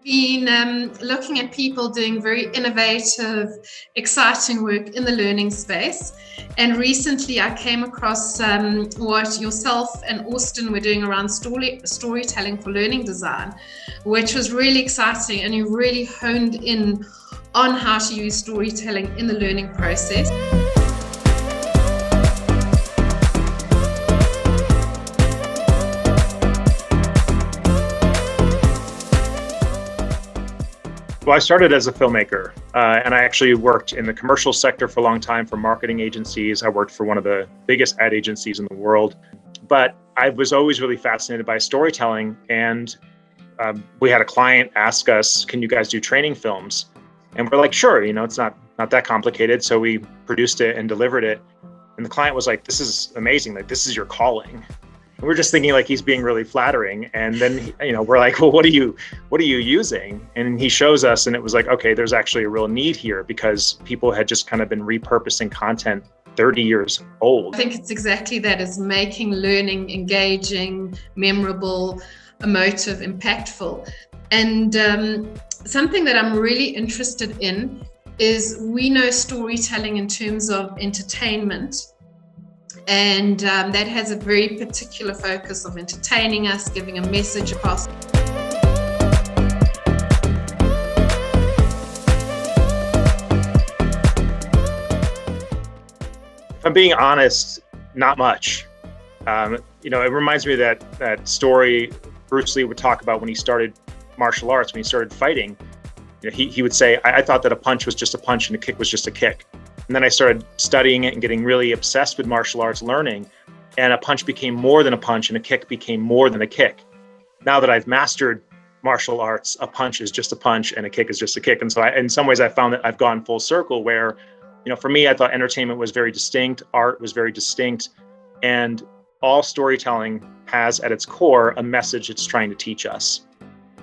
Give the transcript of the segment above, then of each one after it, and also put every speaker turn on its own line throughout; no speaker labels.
been looking at people doing very innovative, exciting work in the learning space. And recently I came across what yourself and Austin were doing around storytelling for learning design, which was really exciting. And you really honed in on how to use storytelling in the learning process.
Well, I started as a filmmaker, and I actually worked in the commercial sector for a long time for marketing agencies. I worked for one of the biggest ad agencies in the world, but I was always really fascinated by storytelling. And we had a client ask us, "Can you guys do training films?" And we're like, "Sure, it's not that complicated." So we produced it and delivered it. And the client was like, "This is amazing. Like, this is your calling." And we're just thinking like he's being really flattering. And then, we're like, "Well, what are you using?" And he shows us, and it was like, okay, there's actually a real need here because people had just kind of been repurposing content 30 years old.
I think it's exactly that, is making learning engaging, memorable, emotive, impactful. And something that I'm really interested in is, we know storytelling in terms of entertainment. And that has a very particular focus of entertaining us, giving a message across.
If I'm being honest, not much. It reminds me of that story Bruce Lee would talk about when he started martial arts, when he started fighting. He would say, I thought that a punch was just a punch and a kick was just a kick. And then I started studying it and getting really obsessed with martial arts learning. And a punch became more than a punch and a kick became more than a kick. Now that I've mastered martial arts, a punch is just a punch and a kick is just a kick. And so in some ways I found that I've gone full circle where, for me, I thought entertainment was very distinct, art was very distinct, and all storytelling has at its core a message it's trying to teach us.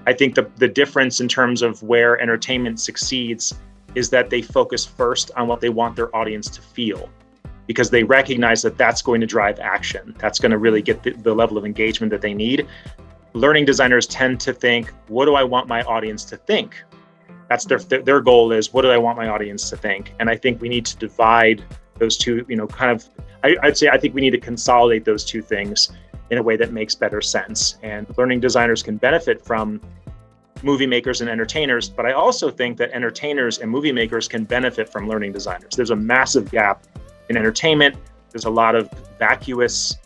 I think the difference in terms of where entertainment succeeds is that they focus first on what they want their audience to feel, because they recognize that that's going to drive action. That's going to really get the level of engagement that they need. Learning designers tend to think, what do I want my audience to think? That's their goal is, what do I want my audience to think? And I think we need to divide those two, I'd say I think we need to consolidate those two things in a way that makes better sense. And learning designers can benefit from movie makers and entertainers, but I also think that entertainers and movie makers can benefit from learning designers. There's a massive gap in entertainment. There's a lot of vacuous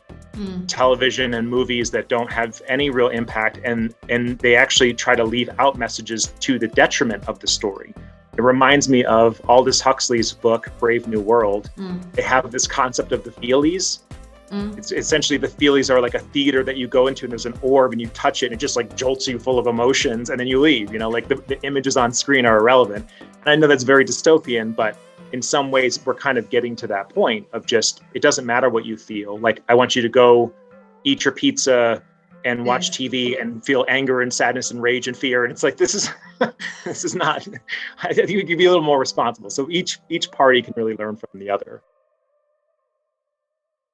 television and movies that don't have any real impact, and they actually try to leave out messages to the detriment of the story. It reminds me of Aldous Huxley's book, Brave New World. They have this concept of the feelies. It's essentially, the feelies are like a theater that you go into, and there's an orb and you touch it and it just like jolts you full of emotions, and then you leave. Like the images on screen are irrelevant. And I know that's very dystopian, but in some ways we're kind of getting to that point of just, it doesn't matter what you feel. Like, I want you to go eat your pizza and watch TV and feel anger and sadness and rage and fear. And it's like, this is not, I think you could be a little more responsible. So each party can really learn from the other.